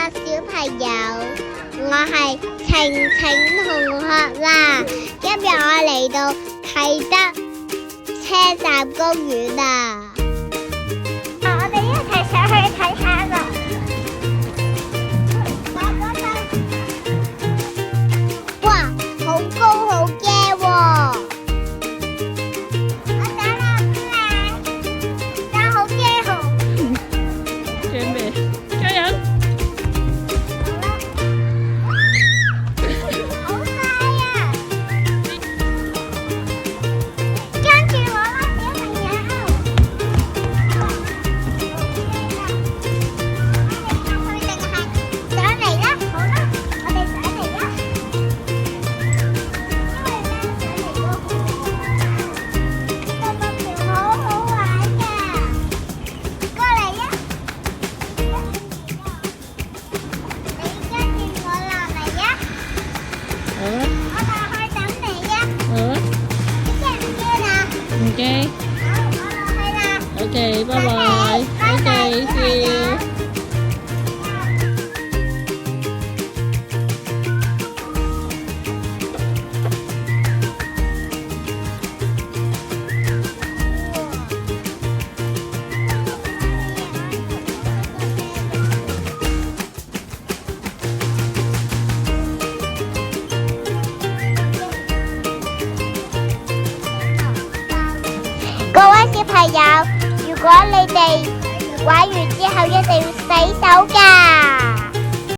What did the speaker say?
小朋友，我係晴晴同學啦。今日我嚟到啟德車站公園啦，我哋一齊上去睇下啦。哇，好高好驚喎！我打落嚟，但好驚好。驚咩？加油！好快啊！跟住我啦，小朋友。我哋上去定係上嚟啦？好啦，我哋上嚟啦。因為上嚟都好好玩㗎，過嚟呀！你跟住我落嚟呀！好啦，我落去等你呀！好啦，你驚唔驚啊？唔驚。好，我落去啦。OK，拜拜。OK，see you。各位小朋友，如果你哋玩完之後一定要洗手㗎。